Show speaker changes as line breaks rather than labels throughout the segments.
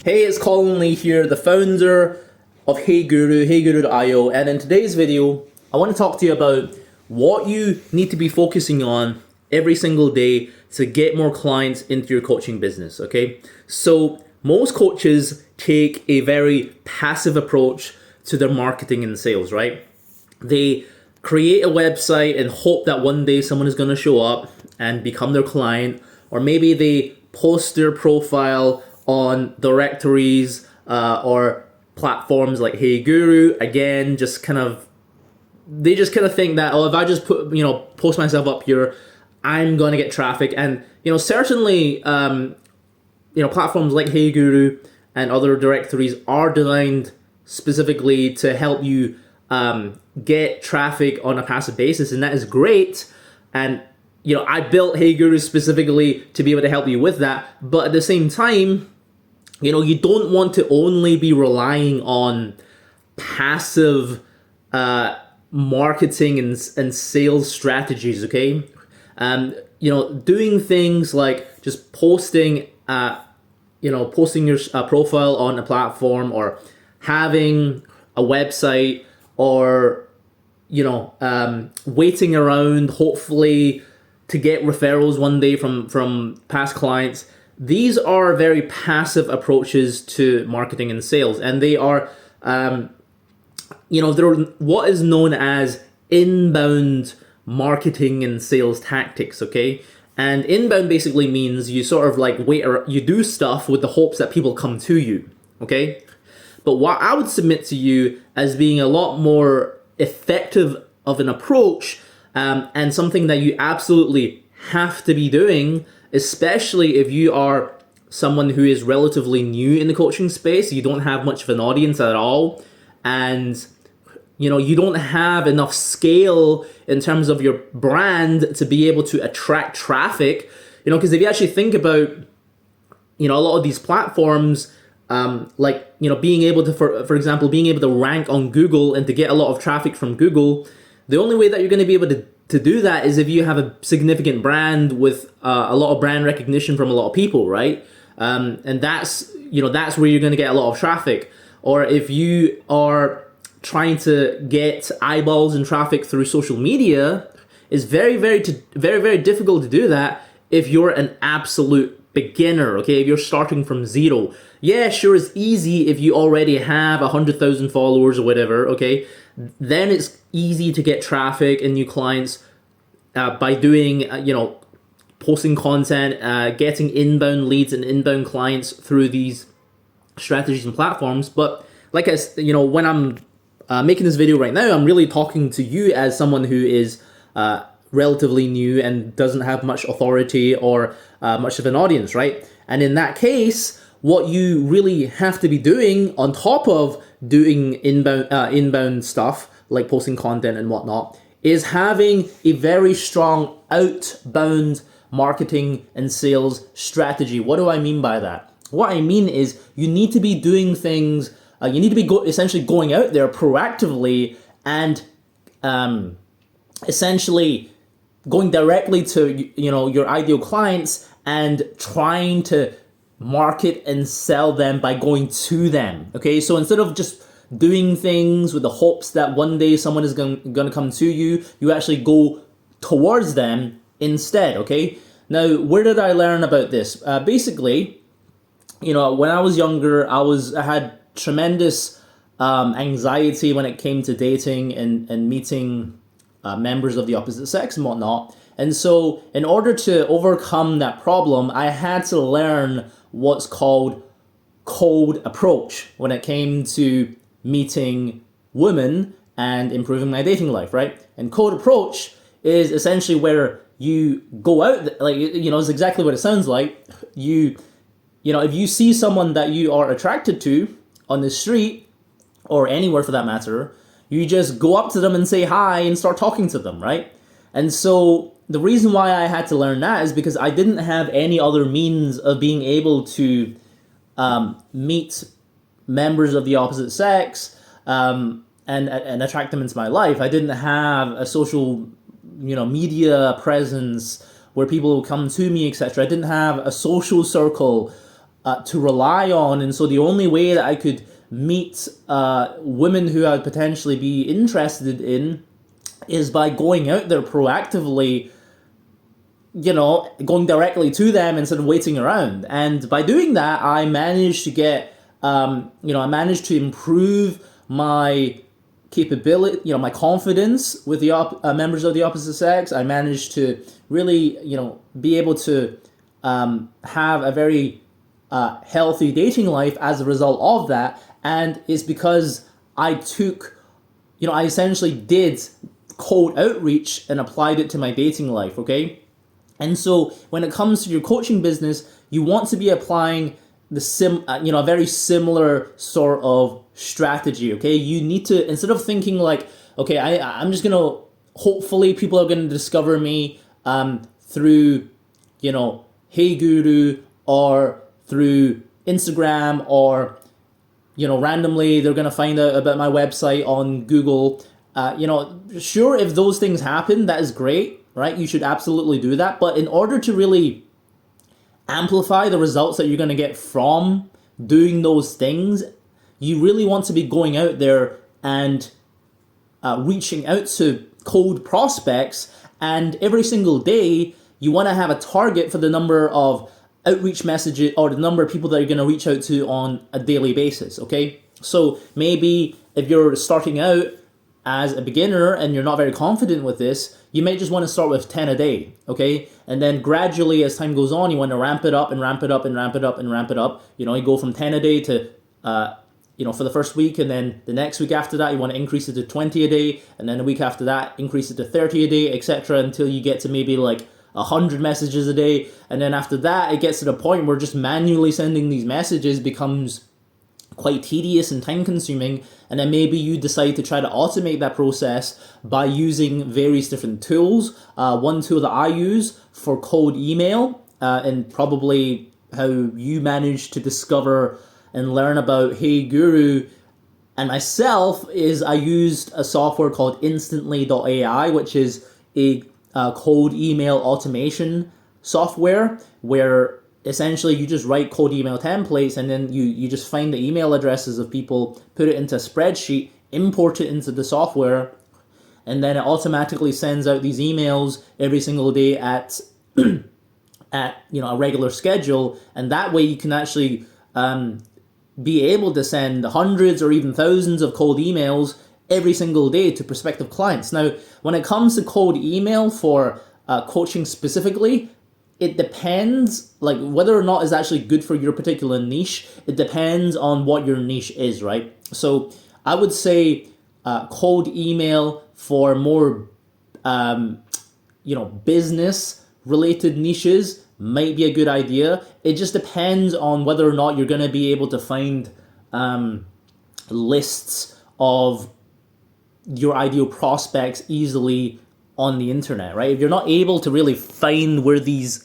Hey, it's Colin Lee here, the founder of Heyguru, Heyguru.io, and in today's video, I want to talk to you about what you need to be focusing on every single day to get more clients into your coaching business, okay? So, most coaches take a very passive approach to their marketing and sales, right? They create a website and hope that one day someone is going to show up and become their client, or maybe they post their profile on directories or platforms like Heyguru. Again, they just kind of think that, oh, if I just post myself up here, I'm going to get traffic. And certainly platforms like Heyguru and other directories are designed specifically to help you get traffic on a passive basis, and that is great. And I built Heyguru specifically to be able to help you with that. But at the same time, you don't want to only be relying on passive marketing and sales strategies, okay? Doing things like just posting your profile on a platform, or having a website, or waiting around hopefully to get referrals one day from past clients. These are very passive approaches to marketing and sales, and they are they're what is known as inbound marketing and sales tactics, okay? And inbound basically means you sort of like wait, or you do stuff with the hopes that people come to you, okay? But what I would submit to you as being a lot more effective of an approach, and something that you absolutely have to be doing, especially if you are someone who is relatively new in the coaching space, you don't have much of an audience at all, and you don't have enough scale in terms of your brand to be able to attract traffic. Because if you actually think about a lot of these platforms, being able to, for example, being able to rank on Google and to get a lot of traffic from Google, the only way that you're going to be able to do that is if you have a significant brand with a lot of brand recognition from a lot of people, right? And that's where you're going to get a lot of traffic. Or if you are trying to get eyeballs and traffic through social media, it's very, very difficult to do that if you're an absolute beginner, okay? If you're starting from zero. Yeah, sure, it's easy if you already have 100,000 followers or whatever, okay? Then it's easy to get traffic and new clients by doing, posting content, getting inbound leads and inbound clients through these strategies and platforms. But like when I'm making this video right now, I'm really talking to you as someone who is relatively new and doesn't have much authority or much of an audience, right? And in that case, what you really have to be doing on top of doing inbound stuff like posting content and whatnot is having a very strong outbound marketing and sales strategy. What do I mean by that? What I mean is you need to be doing things, you need to be essentially going out there proactively and essentially going directly to your ideal clients and trying to market and sell them by going to them, okay? So instead of just doing things with the hopes that one day someone is going to come to you, you actually go towards them instead, okay? Now, where did I learn about this? Basically, when I was younger, I had tremendous anxiety when it came to dating and meeting members of the opposite sex and whatnot. And so in order to overcome that problem, I had to learn what's called cold approach when it came to meeting women and improving my dating life, right? And cold approach is essentially where you go out, it's exactly what it sounds like. If you see someone that you are attracted to on the street or anywhere for that matter, you just go up to them and say hi and start talking to them, right? And so the reason why I had to learn that is because I didn't have any other means of being able to meet members of the opposite sex and attract them into my life. I didn't have a social media presence where people would come to me, etc. I didn't have a social circle to rely on, and so the only way that I could meet women who I'd potentially be interested in is by going out there proactively, going directly to them instead of waiting around. And by doing that, I managed to get, I managed to improve my capability, my confidence with the members of the opposite sex. I managed to really, be able to have a very healthy dating life as a result of that. And it's because I took, I essentially did cold outreach and applied it to my dating life, okay? And so when it comes to your coaching business, you want to be applying a very similar sort of strategy, okay? You need to, instead of thinking like, okay, I'm just going to, hopefully people are going to discover me through, Heyguru or through Instagram, or, randomly they're going to find out about my website on Google. Sure, if those things happen, that is great, right? You should absolutely do that. But in order to really amplify the results that you're going to get from doing those things, you really want to be going out there and reaching out to cold prospects. And every single day, you want to have a target for the number of outreach messages or the number of people that you're going to reach out to on a daily basis, okay? So maybe if you're starting out as a beginner and you're not very confident with this, you might just want to start with 10 a day, okay? And then gradually, as time goes on, you want to ramp it up and ramp it up and ramp it up and ramp it up. You go from 10 a day to, for the first week, and then the next week after that, you want to increase it to 20 a day, and then the week after that, increase it to 30 a day, etc., until you get to maybe like 100 messages a day. And then after that, it gets to the point where just manually sending these messages becomes quite tedious and time consuming, and then maybe you decide to try to automate that process by using various different tools. One tool that I use for cold email, and probably how you managed to discover and learn about Heyguru and myself, is I used a software called Instantly.ai, which is a cold email automation software where essentially you just write cold email templates, and then you just find the email addresses of people, put it into a spreadsheet, import it into the software, and then it automatically sends out these emails every single day at a regular schedule. And that way you can actually be able to send hundreds or even thousands of cold emails every single day to prospective clients. Now, when it comes to cold email for coaching specifically, it depends, like whether or not it's actually good for your particular niche. It depends on what your niche is, right? So I would say cold email for more, business related niches might be a good idea. It just depends on whether or not you're going to be able to find lists of your ideal prospects easily on the internet, right? If you're not able to really find where these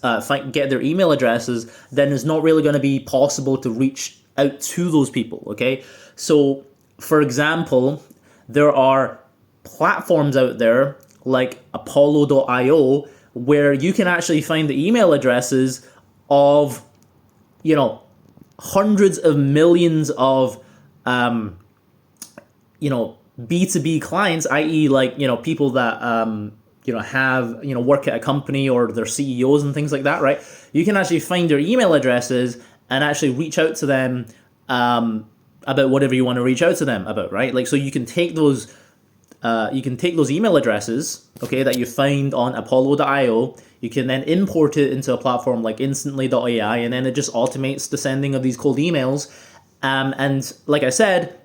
get their email addresses, then it's not really going to be possible to reach out to those people, okay? So, for example, there are platforms out there like Apollo.io where you can actually find the email addresses of, hundreds of millions of, B2B clients, i.e. like, people that, have, work at a company or they're CEOs and things like that, right? You can actually find their email addresses and actually reach out to them about whatever you want to reach out to them about, right? Like, so you can take those email addresses, okay, that you find on Apollo.io, you can then import it into a platform like Instantly.ai, and then it just automates the sending of these cold emails. And like I said,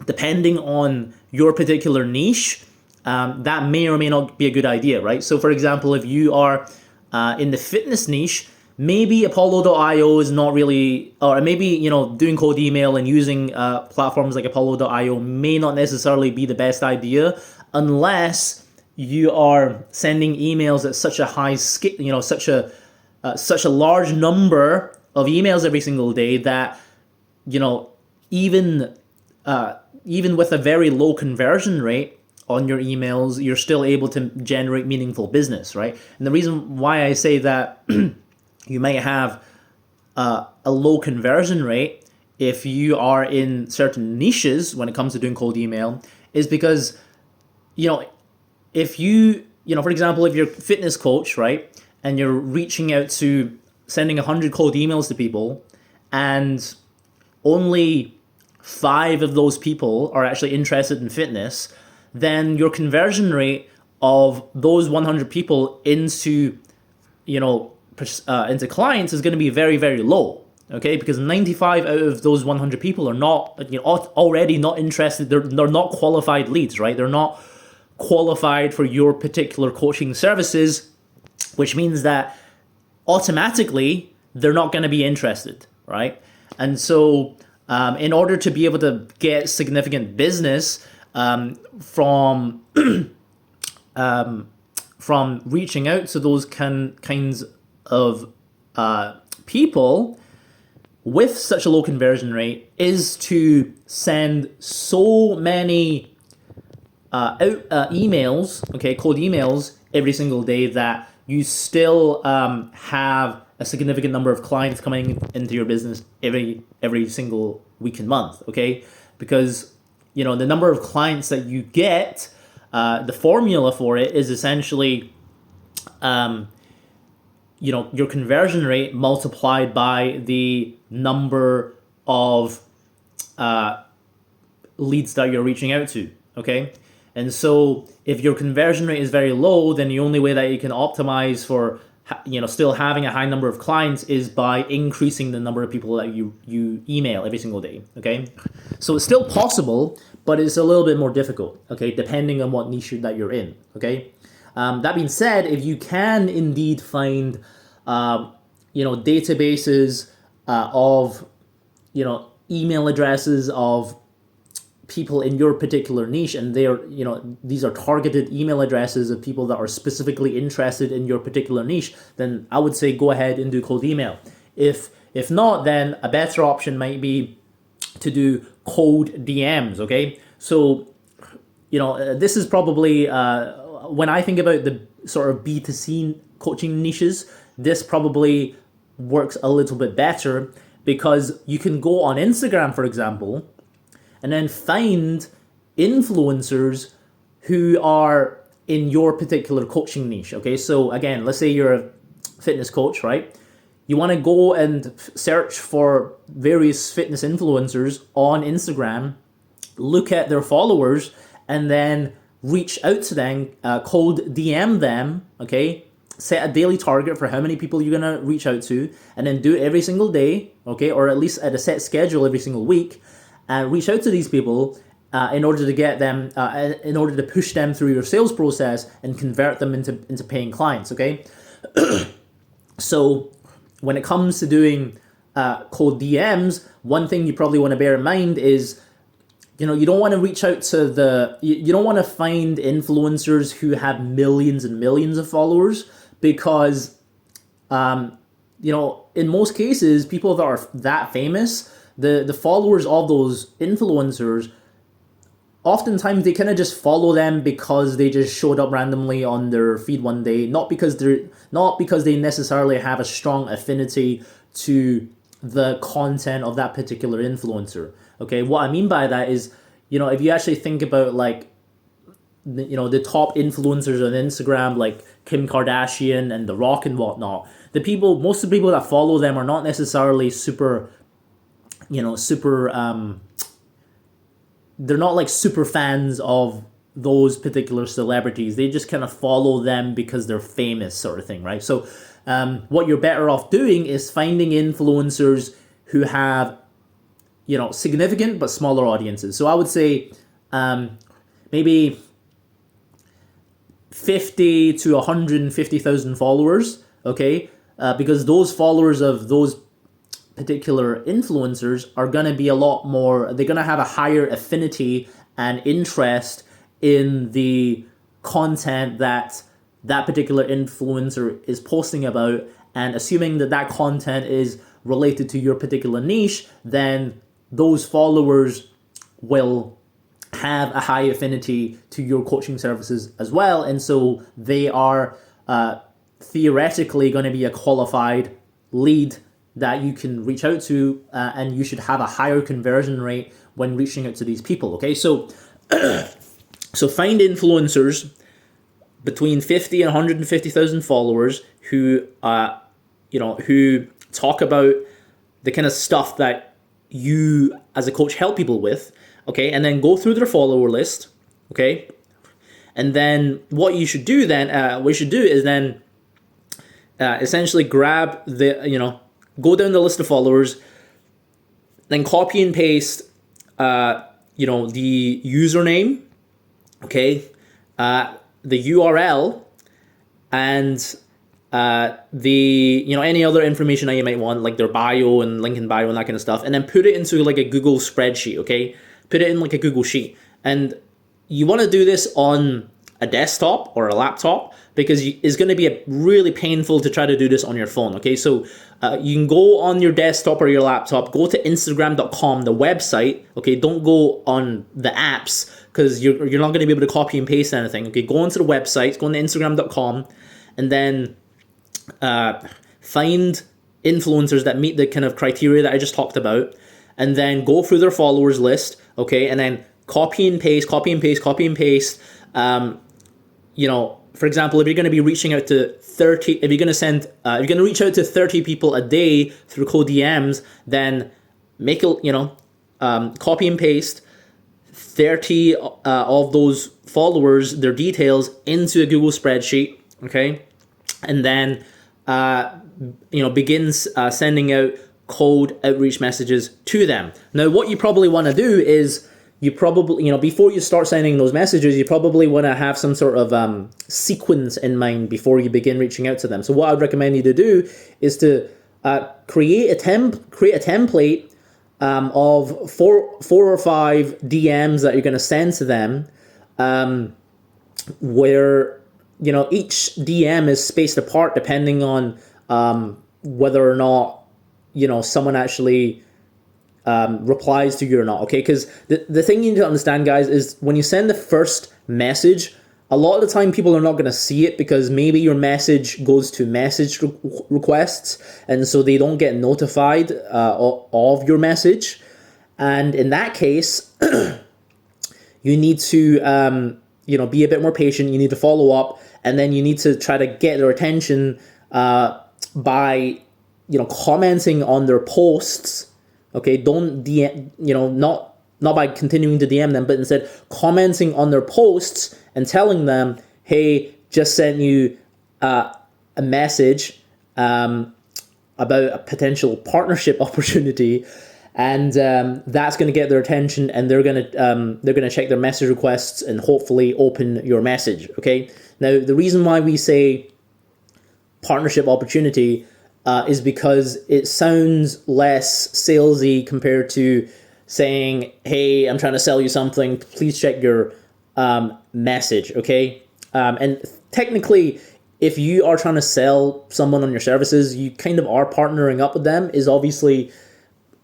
depending on your particular niche, that may or may not be a good idea, right? So for example, if you are in the fitness niche, maybe Apollo.io is not really, or maybe, doing cold email and using platforms like Apollo.io may not necessarily be the best idea unless you are sending emails at such a high scale, such a large number of emails every single day that, even with a very low conversion rate on your emails, you're still able to generate meaningful business, right? And the reason why I say that you might have a low conversion rate if you are in certain niches when it comes to doing cold email is because, if for example, if you're a fitness coach, right, and you're reaching out to sending 100 cold emails to people, and only 5 of those people are actually interested in fitness, then your conversion rate of those 100 people into, into clients is going to be very, very low. Okay, because 95 out of those 100 people are not, already not interested. They're not qualified leads, right? They're not qualified for your particular coaching services, which means that automatically they're not going to be interested, right? And so, in order to be able to get significant business from reaching out to those kinds of people with such a low conversion rate, is to send so many emails, cold emails every single day, that you still have a significant number of clients coming into your business every single week and month, okay? Because, the number of clients that you get, the formula for it is essentially, your conversion rate multiplied by the number of leads that you're reaching out to, okay? And so if your conversion rate is very low, then the only way that you can optimize for, still having a high number of clients is by increasing the number of people that you email every single day, okay? So it's still possible, but it's a little bit more difficult, okay, depending on what niche that you're in, okay? That being said, if you can indeed find, databases of, email addresses of people in your particular niche, and these are targeted email addresses of people that are specifically interested in your particular niche, then I would say go ahead and do cold email. If not, then a better option might be to do cold DMs, okay? So, this is probably, when I think about the sort of B2C coaching niches, this probably works a little bit better, because you can go on Instagram, for example, and then find influencers who are in your particular coaching niche, okay? So again, let's say you're a fitness coach, right? You want to go and search for various fitness influencers on Instagram, look at their followers, and then reach out to them, cold DM them, okay? Set a daily target for how many people you're going to reach out to, and then do it every single day, okay? Or at least at a set schedule every single week, and reach out to these people in order to get them, in order to push them through your sales process and convert them into paying clients, okay? So when it comes to doing cold DMs, one thing you probably want to bear in mind is, you don't want to reach out to you don't want to find influencers who have millions and millions of followers, because, in most cases, people that are that famous, the followers of those influencers, oftentimes they kind of just follow them because they just showed up randomly on their feed one day, not because they necessarily have a strong affinity to the content of that particular influencer. Okay, what I mean by that is, if you actually think about the top influencers on Instagram, like Kim Kardashian and The Rock and whatnot, most of the people that follow them are not necessarily they're not like super fans of those particular celebrities. They just kind of follow them because they're famous, sort of thing, right? So what you're better off doing is finding influencers who have, significant but smaller audiences. So I would say maybe 50 to 150,000 followers, okay? Because those followers of those particular influencers are going to be they're going to have a higher affinity and interest in the content that particular influencer is posting about, and assuming that content is related to your particular niche, then those followers will have a high affinity to your coaching services as well, and so they are theoretically going to be a qualified lead that you can reach out to, and you should have a higher conversion rate when reaching out to these people. Okay, so find influencers between 50 and 150,000 followers who who talk about the kind of stuff that you as a coach help people with. Okay, and then go through their follower list. Okay, and then what you should do is then essentially grab go down the list of followers, then copy and paste the username, okay, the URL, and any other information that you might want, like their bio and link in bio and that kind of stuff, and then put it into like a Google spreadsheet. Okay, put it in like a Google sheet, and you want to do this on a desktop or a laptop, because it's going to be really painful to try to do this on your phone. Okay, so you can go on your desktop or your laptop, go to Instagram.com, the website. Okay, don't go on the apps, because you're not going to be able to copy and paste anything. Okay, go onto the website, go on to Instagram.com, and then find influencers that meet the kind of criteria that I just talked about, and then go through their followers list. Okay, and then copy and paste. For example, if you're going to be reaching out to 30, if you're going to reach out to 30 people a day through cold DMs, then make copy and paste 30 of those followers, their details, into a Google spreadsheet. Okay, and then begins sending out cold outreach messages to them. Now, what you probably want to do is, you probably, before you start sending those messages, you probably want to have some sort of sequence in mind before you begin reaching out to them. So what I'd recommend you to do is to create a template of four or five DMs that you're going to send to them, where each DM is spaced apart depending on whether or not someone actually replies to you or not. Okay, because the thing you need to understand, guys, is when you send the first message, a lot of the time people are not going to see it, because maybe your message goes to message requests, and so they don't get notified of your message. And in that case, you need to be a bit more patient. You need to follow up, and then you need to try to get their attention by commenting on their posts. Okay, don't DM, not by continuing to DM them, but instead commenting on their posts and telling them, hey, just sent you a message about a potential partnership opportunity, and that's going to get their attention, and they're going to check their message requests and hopefully open your message. Okay, now the reason why we say partnership opportunity is because it sounds less salesy compared to saying, hey, I'm trying to sell you something, please check your message. Okay, and technically, if you are trying to sell someone on your services, you kind of are partnering up with them. Is obviously,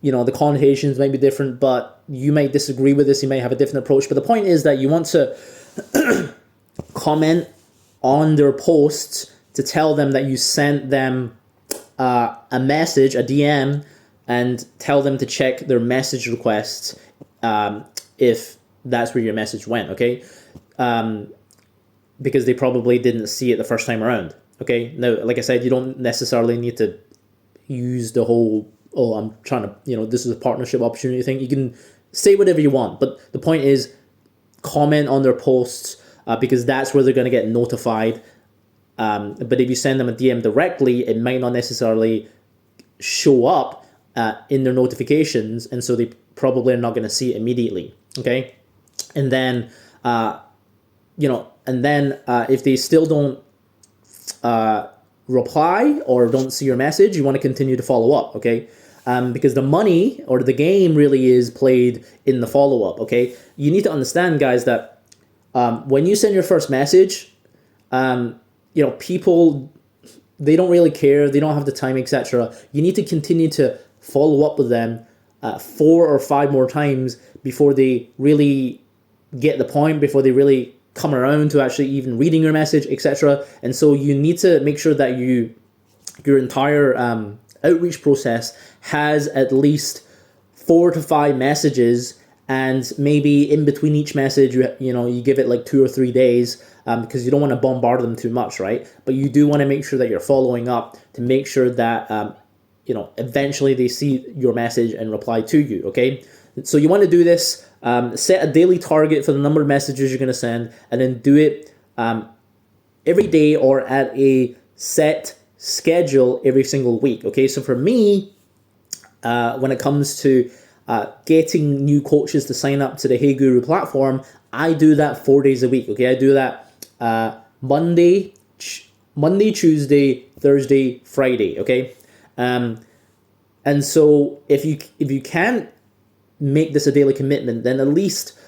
the connotations might be different, but you might disagree with this, you might have a different approach. But the point is that you want to comment on their posts to tell them that you sent them a message, a DM, and tell them to check their message requests if that's where your message went. Okay, because they probably didn't see it the first time around. Okay, now, like I said, you don't necessarily need to use the whole, oh, I'm trying to, this is a partnership opportunity thing. You can say whatever you want, but the point is, comment on their posts, because that's where they're going to get notified. But if you send them a DM directly, it might not necessarily show up in their notifications, and so they probably are not going to see it immediately. Okay, and then if they still don't reply or don't see your message, you want to continue to follow up. Okay, because the money or the game really is played in the follow up. Okay, you need to understand, guys, that when you send your first message, people, they don't really care, they don't have the time, etc. You need to continue to follow up with them 4 or 5 more times before they really get the point, before they really come around to actually even reading your message, etc. And so you need to make sure that your entire outreach process has at least 4 to 5 messages, and maybe in between each message, you give it like 2 or 3 days, because you don't want to bombard them too much, right? But you do want to make sure that you're following up to make sure that eventually they see your message and reply to you. Okay, so you want to do this. Set a daily target for the number of messages you're going to send, and then do it every day or at a set schedule every single week. Okay, so for me, when it comes to getting new coaches to sign up to the Heyguru platform, I do that 4 days a week. Okay, I do that Monday, Tuesday, Thursday, Friday. Okay, and so if you can't make this a daily commitment, then at least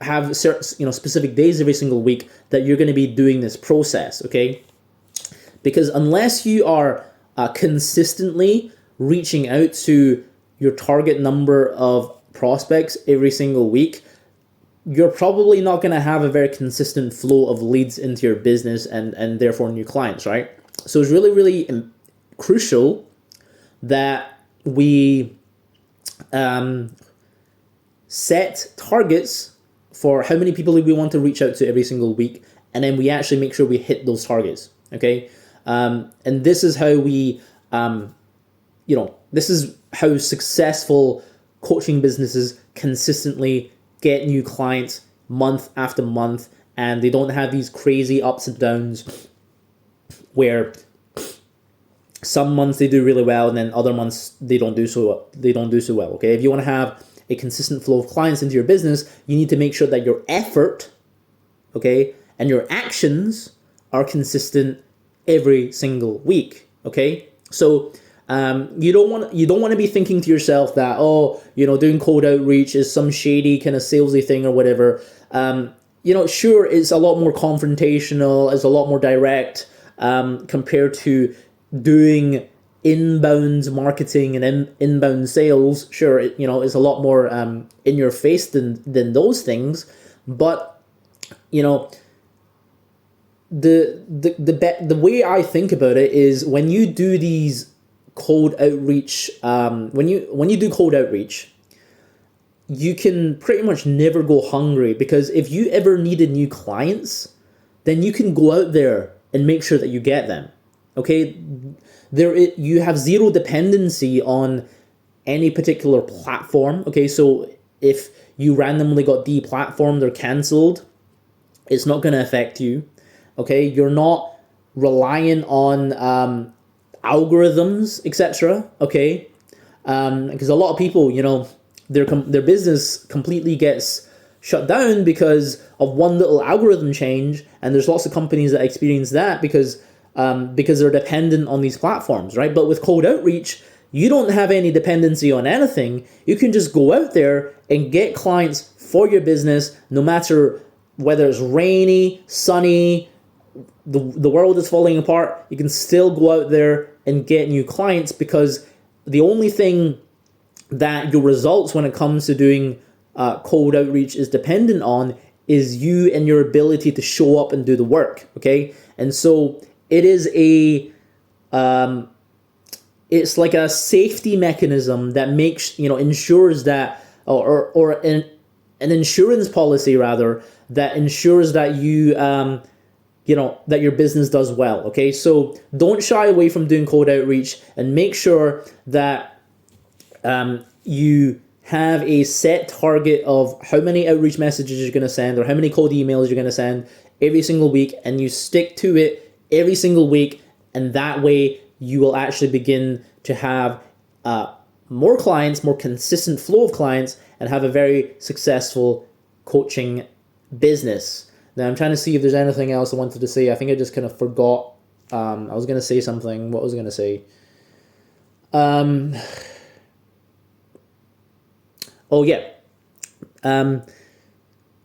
have certain specific days every single week that you're going to be doing this process. Okay, because unless you are consistently reaching out to your target number of prospects every single week, you're probably not going to have a very consistent flow of leads into your business and therefore new clients, right? So it's really, really crucial that we set targets for how many people we want to reach out to every single week, and then we actually make sure we hit those targets. Okay, and this is how we, this is how successful coaching businesses consistently get new clients month after month, and they don't have these crazy ups and downs where some months they do really well and then other months they don't do so well. Okay, if you want to have a consistent flow of clients into your business, you need to make sure that your effort, okay, and your actions are consistent every single week. Okay, so you don't want to be thinking to yourself that, doing cold outreach is some shady kind of salesy thing or whatever. Sure, it's a lot more confrontational, it's a lot more direct compared to doing inbound marketing and inbound sales. Sure, it's a lot more in your face than those things, but the way I think about it is when you do these cold outreach, when you do cold outreach, you can pretty much never go hungry, because if you ever needed new clients, then you can go out there and make sure that you get them. Okay, you have zero dependency on any particular platform. Okay, so if you randomly got deplatformed or cancelled, it's not going to affect you. Okay, you're not relying on algorithms, etc. Okay, because a lot of people, their business completely gets shut down because of one little algorithm change, and there's lots of companies that experience that because they're dependent on these platforms, right? But with cold outreach, you don't have any dependency on anything. You can just go out there and get clients for your business, no matter whether it's rainy, sunny, the world is falling apart. You can still go out there and get new clients, because the only thing that your results when it comes to doing cold outreach is dependent on is you and your ability to show up and do the work. Okay, and so it is it's like a safety mechanism that makes, ensures that, or an insurance policy rather, that ensures that you, that your business does well. Okay, so don't shy away from doing cold outreach, and make sure that you have a set target of how many outreach messages you're going to send or how many cold emails you're going to send every single week, and you stick to it every single week, and that way you will actually begin to have more clients, more consistent flow of clients, and have a very successful coaching business. Now I'm trying to see if there's anything else I wanted to say. I think I just kind of forgot. I was going to say something. What was I going to say? Oh yeah.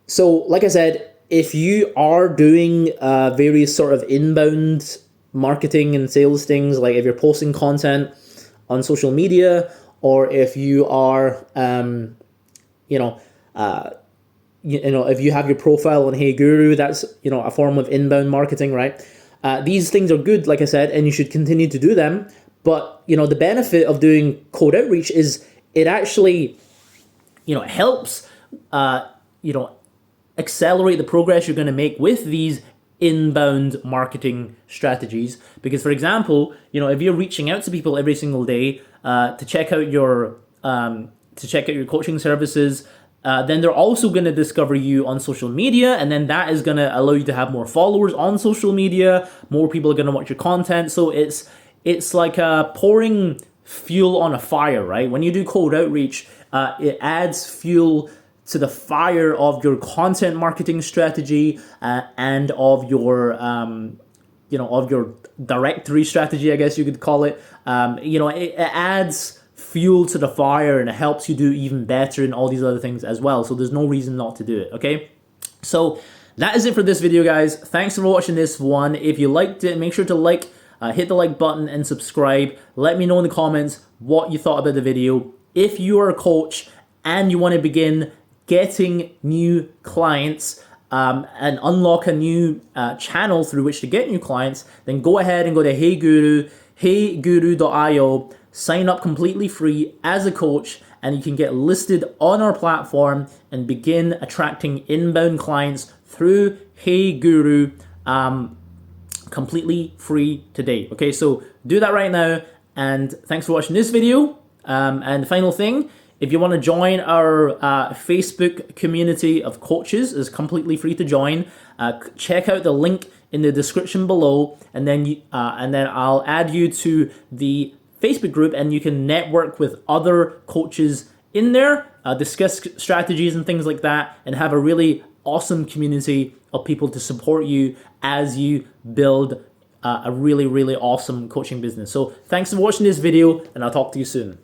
So like I said, if you are doing various sort of inbound marketing and sales things, like if you're posting content on social media, or if you are, if you have your profile on Heyguru, that's, a form of inbound marketing, right? These things are good, like I said, and you should continue to do them. But the benefit of doing cold outreach is it actually helps accelerate the progress you're going to make with these inbound marketing strategies. Because, for example, if you're reaching out to people every single day to check out your coaching services, then they're also going to discover you on social media, and then that is going to allow you to have more followers on social media. More people are going to watch your content. So it's like pouring fuel on a fire, right? When you do cold outreach, it adds fuel to the fire of your content marketing strategy and of your of your directory strategy, I guess you could call it. It adds fuel to the fire, and it helps you do even better in all these other things as well. So there's no reason not to do it, okay? So that is it for this video, guys. Thanks for watching this one. If you liked it, make sure to hit the like button and subscribe. Let me know in the comments what you thought about the video. If you are a coach and you want to begin getting new clients and unlock a new channel through which to get new clients, then go ahead and go to heyguru.io, sign up completely free as a coach, and you can get listed on our platform and begin attracting inbound clients through Heyguru completely free today. Okay, so do that right now, and thanks for watching this video. And the final thing, if you want to join our Facebook community of coaches, it's completely free to join. Check out the link in the description below, and then I'll add you to the Facebook group, and you can network with other coaches in there, discuss strategies and things like that, and have a really awesome community of people to support you as you build a really, really awesome coaching business. So thanks for watching this video, and I'll talk to you soon.